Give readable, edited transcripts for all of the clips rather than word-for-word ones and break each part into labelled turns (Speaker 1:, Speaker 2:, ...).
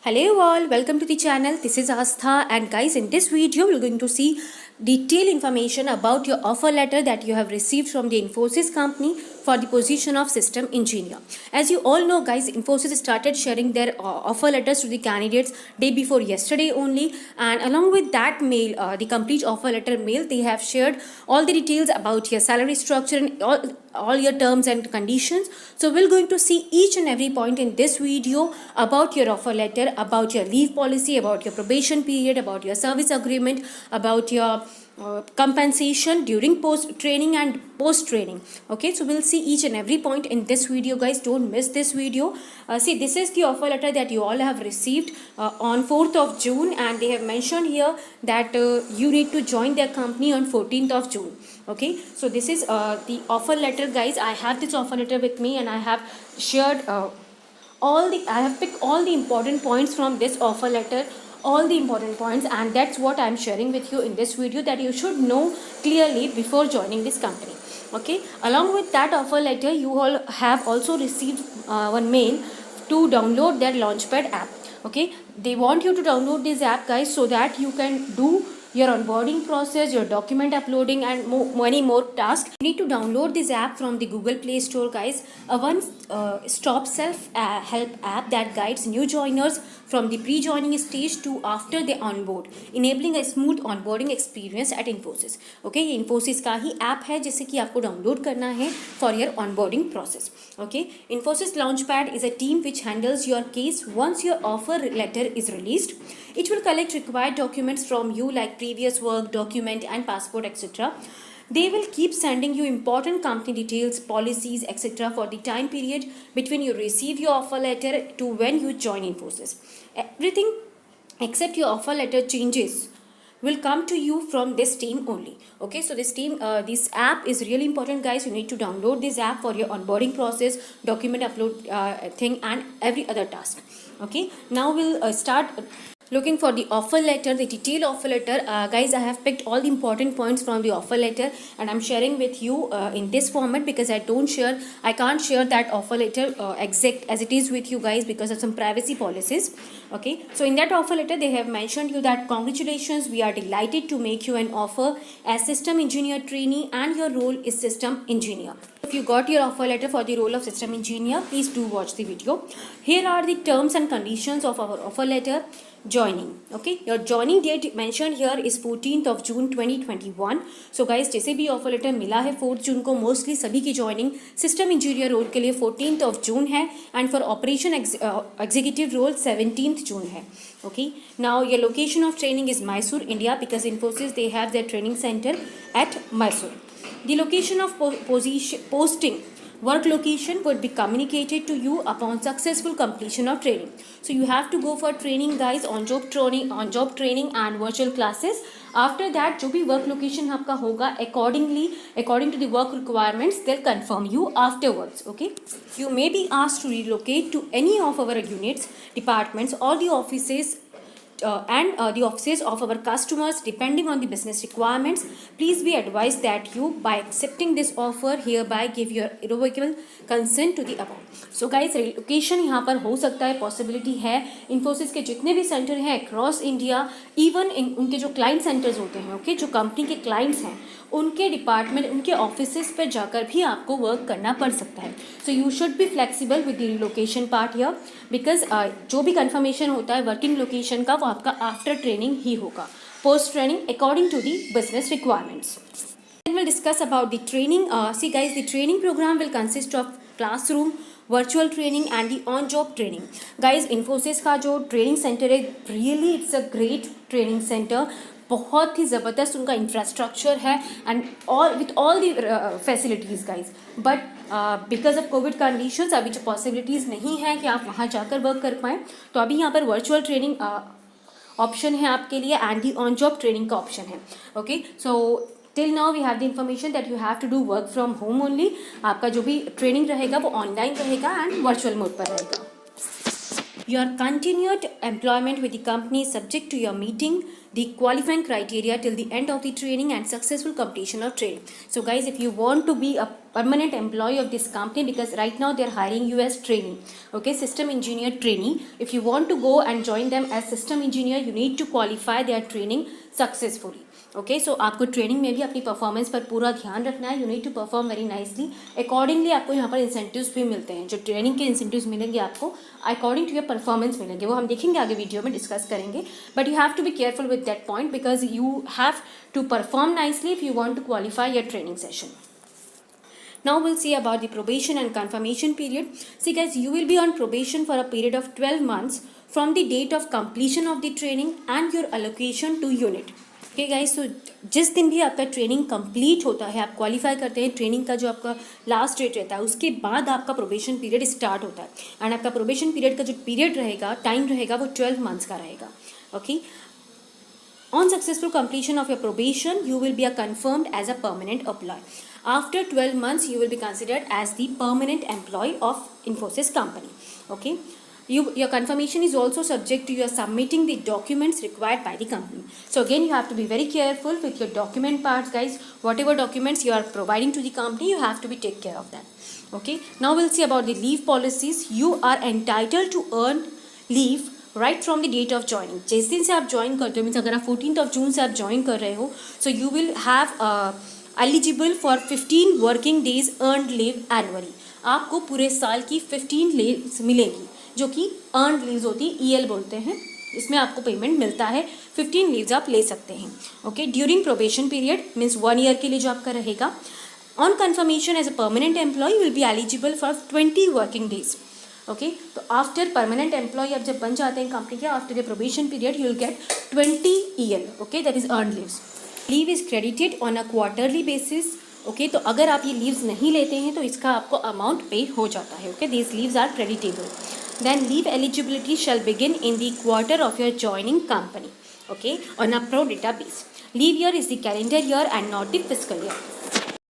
Speaker 1: Hello all, welcome to the channel. This is Astha, and guys, in this video we're going to see detailed information about your offer letter that you have received from the Infosys company for the position of system engineer. As you all know guys, Infosys started sharing their offer letters to the candidates day before yesterday only, and along with that mail, the complete offer letter mail, they have shared all the details about your salary structure and all your terms and conditions. So we're going to see each and every point in this video about your offer letter, about your leave policy, about your probation period, about your service agreement, about your compensation during post training and post training. Okay, so we'll see each and every point in this video guys. Don't miss this video. See, this is the offer letter that you all have received on 4th of June, and they have mentioned here that you need to join their company on 14th of June. Okay, so this is the offer letter guys. I have this offer letter with me, and I have shared I have picked all the important points from this offer letter, all the important points, and that's what I'm sharing with you in this video, that you should know clearly before joining this company. Okay, along with that offer letter, you all have also received one mail to download their Launchpad app. Okay, they want you to download this app guys, so that you can do your onboarding process, your document uploading, and many more tasks. You need to download this app from the Google Play Store guys. A one-stop self-help app that guides new joiners from the pre-joining stage to after they onboard, enabling a smooth onboarding experience at Infosys. Okay, ये Infosys का ही app है जिसे कि आपको download करना है for your onboarding process. Okay, Infosys Launchpad is a team which handles your case once your offer letter is released. It will collect required documents from you like previous work, document and passport, etc. They will keep sending you important company details, policies, etc. for the time period between you receive your offer letter to when you join Infosys. Everything except your offer letter changes will come to you from this team only. Okay, so this app is really important guys. You need to download this app for your onboarding process, document upload thing, and every other task. Okay, now we'll start looking for the offer letter, the detailed offer letter. Guys, I have picked all the important points from the offer letter, and I'm sharing with you in this format because I can't share that offer letter exact as it is with you guys because of some privacy policies. Okay, so in that offer letter they have mentioned you that congratulations, we are delighted to make you an offer as system engineer trainee, and your role is system engineer. If you got your offer letter for the role of system engineer, please do watch the video. Here are the terms and conditions of our offer letter. Joining. Okay, your joining date mentioned here is 14th of June 2021. So guys, जैसे भी offer letter मिला है 4th जून को, mostly सभी की joining system engineer role के लिए 14th of June है, and for operation executive role 17th June है. Okay, now your location of training is Mysore, India, because Infosys they have their training center at Mysore. The location of posting work location would be communicated to you upon successful completion of training. So you have to go for training guys, on job training and virtual classes. After that जो भी work location आपका होगा, according to the work requirements, they'll confirm you afterwards. Okay, you may be asked to relocate to any of our units, departments, or the offices and the offices of our customers depending on the business requirements. Please be advised that you, by accepting this offer, hereby give your irrevocable consent to the above. So guys, relocation यहाँ पर हो सकता है, possibility है. इन्फोसिस के जितने भी centre हैं अक्रॉस इंडिया, इवन उनके जो क्लाइंट सेंटर्स होते हैं, ओके, जो कंपनी के क्लाइंट्स हैं, उनके डिपार्टमेंट, उनके ऑफिसेस पर जाकर भी आपको वर्क करना पड़ सकता है. So you should be flexible with the relocation part here, because जो भी कंफर्मेशन होता है वर्किंग लोकेशन का, वो आपका आफ्टर ट्रेनिंग ही होगा, post training according to the business requirements. Then we'll discuss about the training. See guys, the training program will consist of classroom, virtual training and the on-job training. Guys, Infosys का जो training centre है, really it's a great training centre. बहुत ही ज़बरदस्त उनका infrastructure है, and all with all the facilities guys. But because of Covid conditions अभी जो possibilities नहीं है कि आप वहाँ जाकर वर्क कर पाएँ, तो अभी यहाँ पर वर्चुअल ट्रेनिंग ऑप्शन है आपके लिए, and the on job training का ऑप्शन है. Okay, so till now we have the information that you have to do work from home only. आपका जो भी ट्रेनिंग रहेगा वो ऑनलाइन रहेगा एंड वर्चुअल मोड पर रहेगा. Your continued employment with the company is subject to your meeting the qualifying criteria till the end of the training and successful completion of training. So guys, if you want to be a permanent employee of this company, because right now they are hiring you as trainee, okay, system engineer trainee. If you want to go and join them as system engineer, you need to qualify their training successfully. Okay so आपको training में भी अपनी performance पर पूरा ध्यान रखना है. You need to perform very nicely. Accordingly आपको यहाँ पर इंसेंटिव्स भी मिलते हैं. जो ट्रेनिंग के इंसेंटिव्स मिलेंगे आपको अकॉर्डिंग टू योर परफॉर्मेंस मिलेंगे, वो हम देखेंगे आगे वीडियो में डिस्कस करेंगे. But you have to be careful with that point because you have to perform nicely if you want to qualify your training session. Now we'll see about the probation and confirmation period. See guys, you will be on probation for a period of 12 months from the date of completion of the training and your allocation to unit. Okay guys, so जिस दिन भी आपका training complete होता है, आप qualify करते हैं, training का जो आपका लास्ट डेट रहता है उसके बाद आपका प्रोबेशन पीरियड स्टार्ट होता है. एंड आपका प्रोबेशन पीरियड का जो पीरियड रहेगा, टाइम रहेगा, वो 12 मंथ्स का रहेगा. Okay, on successful completion of your probation you will be confirmed as a permanent employee. After 12 months you will be considered as the permanent employee of Infosys company. Okay, your confirmation is also subject to your submitting the documents required by the company. So again you have to be very careful with your document parts guys. Whatever documents you are providing to the company, you have to be take care of that. Okay, now we'll see about the leave policies. You are entitled to earn leave right from the date of joining. जिस दिन से आप join करते हो, means अगर आप 14 जून से आप ज्वाइन कर रहे हो, so you will have eligible for 15 working days earned leave annually. आपको पूरे साल की 15 लीव्स मिलेगी जो कि अर्नड लीव्स होती है, EL बोलते हैं. इसमें आपको पेमेंट मिलता है. 15 लीव्स आप ले सकते हैं. Okay, during probation period means 1 year के लिए जो आपका रहेगा. On confirmation as a permanent employee will be eligible for 20 working days. Okay, तो आफ्टर परमानेंट एम्प्लॉय आप जब बन जाते हैं कंपनी के, after the probation period you will get 20 EL. Okay, that is earn leaves. Leave is credited on a quarterly basis. Okay, तो अगर आप ये लीव्स नहीं लेते हैं तो इसका आपको अमाउंट पे हो जाता है. Okay, these leaves are creditable. Then leave eligibility shall begin in the quarter of your joining company. Okay, on a pro rata base. Leave year is the calendar year and not the fiscal year.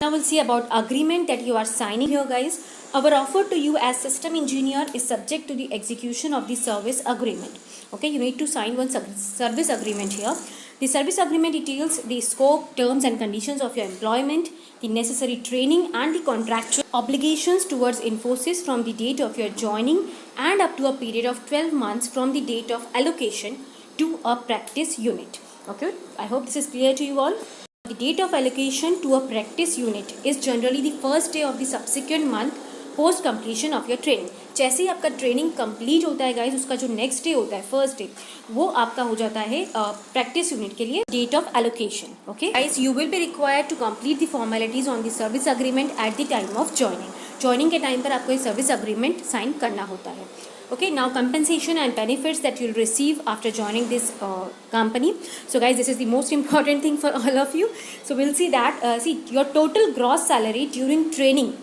Speaker 1: Now we'll see about agreement that you are signing here guys. Our offer to you as system engineer is subject to the execution of the service agreement. Okay, you need to sign one service agreement here. The service agreement details the scope, terms and conditions of your employment, the necessary training and the contractual obligations towards Infosys from the date of your joining and up to a period of 12 months from the date of allocation to a practice unit. Okay, I hope this is clear to you all. The date of allocation to a practice unit is generally the first day of the subsequent month post completion of your training. जैसे ही आपका training complete होता है guys, उसका जो next day होता है, first day, वो आपका हो जाता है प्रैक्टिस यूनिट के लिए date of allocation. Okay guys, you will be required to complete the formalities on the service agreement at the time of joining. Joining के टाइम पर आपको ये सर्विस अग्रीमेंट साइन करना होता है. Okay, now compensation and benefits that you'll receive after joining this company. So guys, this is the most important thing for all of you. So we'll see that see your total gross salary during training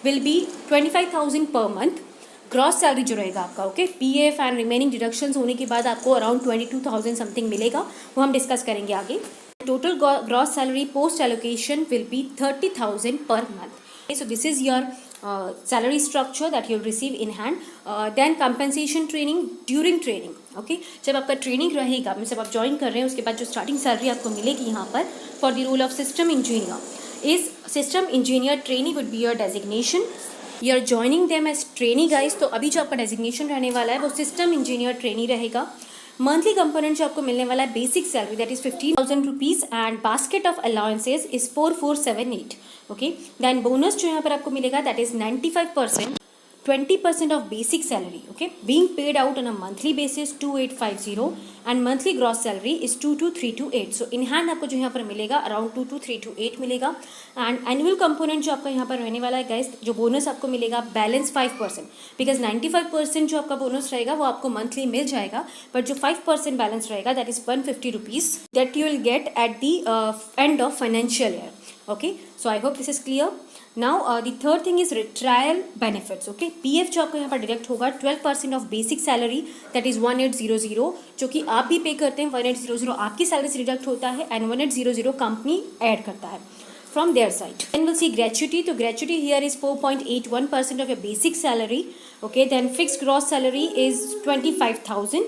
Speaker 1: will be 25,000 per month. Gross salary जो रहेगा आपका, okay, PF and remaining deductions होने के बाद आपको around 22,000 something मिलेगा, वो हम डिस्कस करेंगे आगे. Total gross salary post allocation will be 30,000 per month. So this is your salary structure that you'll receive in hand. Then compensation training during training. Okay, जब आपका ट्रेनिंग रहेगा, मतलब जब आप ज्वाइन कर रहे हैं उसके बाद जो स्टार्टिंग सैलरी आपको मिलेगी यहाँ पर for the role of system engineer is system engineer trainee would be your designation. You are joining them as trainee guys. तो अभी जो आपका डेजिग्नेशन रहने वाला है वो सिस्टम इंजीनियर ट्रेनी रहेगा. मंथली कंपोनेंट जो आपको मिलने वाला है basic salary that is 15,000 rupees and basket of allowances is 4478. Okay, then bonus जो यहाँ पर आपको मिलेगा that is 95%, 20% of basic salary. Okay, being paid out on a monthly basis 2850 and monthly gross salary is 22328. So in hand आपको जो यहाँ पर मिलेगा अराउंड 22328 मिलेगा. एंड एनुअल कंपोनेंट जो आपका यहाँ पर रहने वाला है गाइस, जो बोनस आपको मिलेगा बैलेंस 5%, बिकॉज 95% जो आपका बोनस रहेगा वो आपको मंथली मिल जाएगा, बट जो 5% बैलेंस रहेगा that is 150 rupees that you will gate at the end of financial year. Okay, so I hope this is clear. Now the third thing is trial benefits. Okay, PF जो आपको यहाँ पर direct होगा 12% of basic salary that is 1800, जो कि आप भी पे करते हैं. 1800 आपकी सैलरी से डिडक्ट होता है एंड 1800 कंपनी ऐड करता है. from their side. Then we'll see gratuity. So gratuity here is 4.81% of your basic salary. Okay, then fixed gross salary is 25,000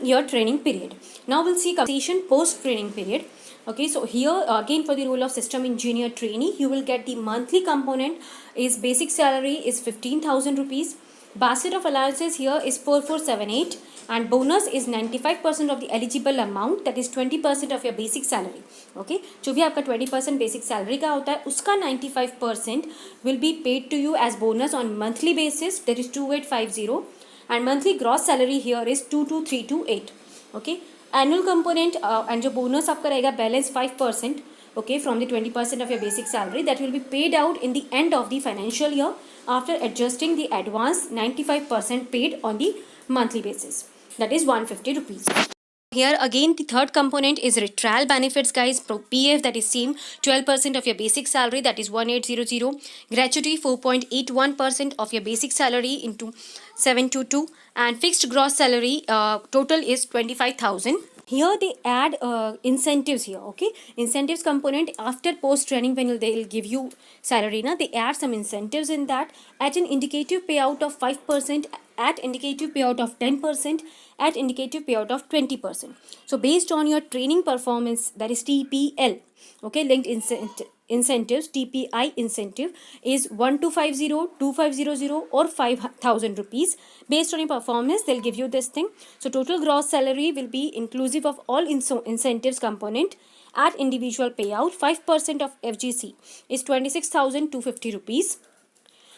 Speaker 1: your training period. Now we'll see compensation post training period. Okay, so here again for the role of system engineer trainee, you will get the monthly component is basic salary is 15,000 rupees. Basket of allowances here is 4478 and bonus is 95% of the eligible amount, that is 20% of your basic salary. Okay, जो भी आपका 20% basic salary का होता है उसका 95% will be paid to you as bonus on monthly basis, that is 2850, and monthly gross salary here is 22328. Okay, annual component and जो bonus आपका रहेगा balance 5%, okay, from the 20% of your basic salary, that will be paid out in the end of the financial year after adjusting the advance 95% paid on the monthly basis, that is 150 rupees. Here again the third component is retrial benefits, guys. PF, that is same 12% of your basic salary, that is 1800. Gratuity 4.81% of your basic salary into 722, and fixed gross salary total is 25,000. Here they add incentives here. Okay, incentives component after post training when they'll give you salary na, they add some incentives in that at an indicative payout of 5%, at indicative payout of 10%, at indicative payout of 20%. So based on your training performance, that is TPL, okay, linked incentives, TPI incentive is 1250, 2500 or 5,000 rupees. Based on your performance, they'll give you this thing. So total gross salary will be inclusive of all incentives component at individual payout. 5% of FGC is 26,250 rupees,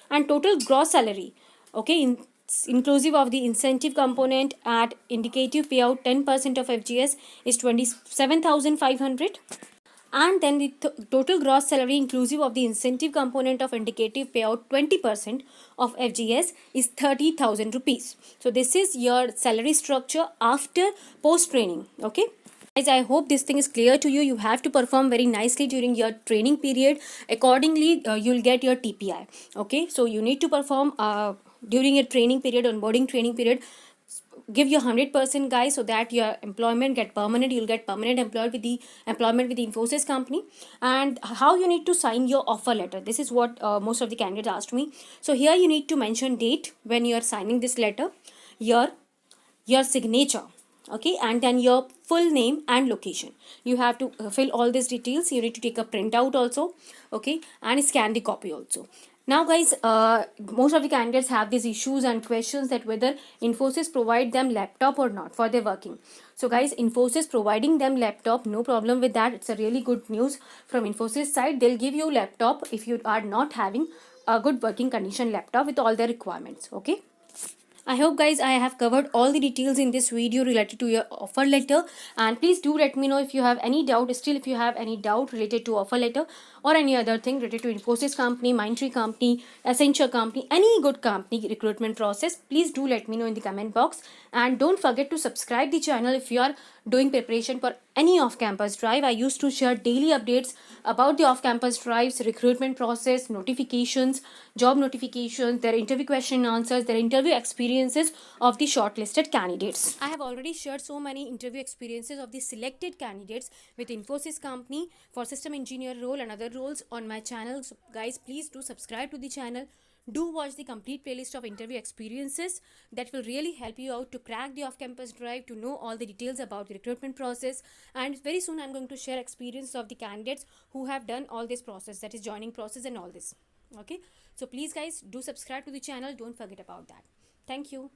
Speaker 1: and total gross salary, okay, inclusive of the incentive component at indicative payout 10% of FGS is 27,500, and then the total gross salary inclusive of the incentive component of indicative payout 20% of FGS is 30,000 rupees. So this is your salary structure after post training. Okay, guys, I hope this thing is clear to you. You have to perform very nicely during your training period. Accordingly, you'll get your TPI. Okay, so you need to perform during your training period, onboarding training period. Give your 100%, guys, so that your employment get permanent. You'll get permanent employment with the Infosys company. And how you need to sign your offer letter, this is what most of the candidates asked me. So here you need to mention date when you are signing this letter, your signature, okay, and then your full name and location. You have to fill all these details. You need to take a printout also, okay, and scan the copy also. Now guys, most of the candidates have these issues and questions that whether Infosys provide them laptop or not for their working. So guys, Infosys providing them laptop, no problem with that. It's a really good news from Infosys side. They'll give you laptop if you are not having a good working condition laptop with all their requirements. Okay, I hope guys I have covered all the details in this video related to your offer letter, and please do let me know if you have any doubt. Still, if you have any doubt related to offer letter or any other thing related to Infosys company, Mindtree company, Accenture company, any good company recruitment process, please do let me know in the comment box. And don't forget to subscribe the channel if you are doing preparation for any off-campus drive. I used to share daily updates about the off-campus drives, recruitment process, notifications, job notifications, their interview question and answers, their interview experiences of the shortlisted candidates. I have already shared so many interview experiences of the selected candidates with Infosys company for system engineer role and other roles on my channel. So guys, please do subscribe to the channel. Do watch the complete playlist of interview experiences. That will really help you out to crack the off-campus drive, to know all the details about the recruitment process. And very soon I'm going to share experience of the candidates who have done all this process, that is joining process and all this. Okay, so please guys do subscribe to the channel. Don't forget about that. Thank you.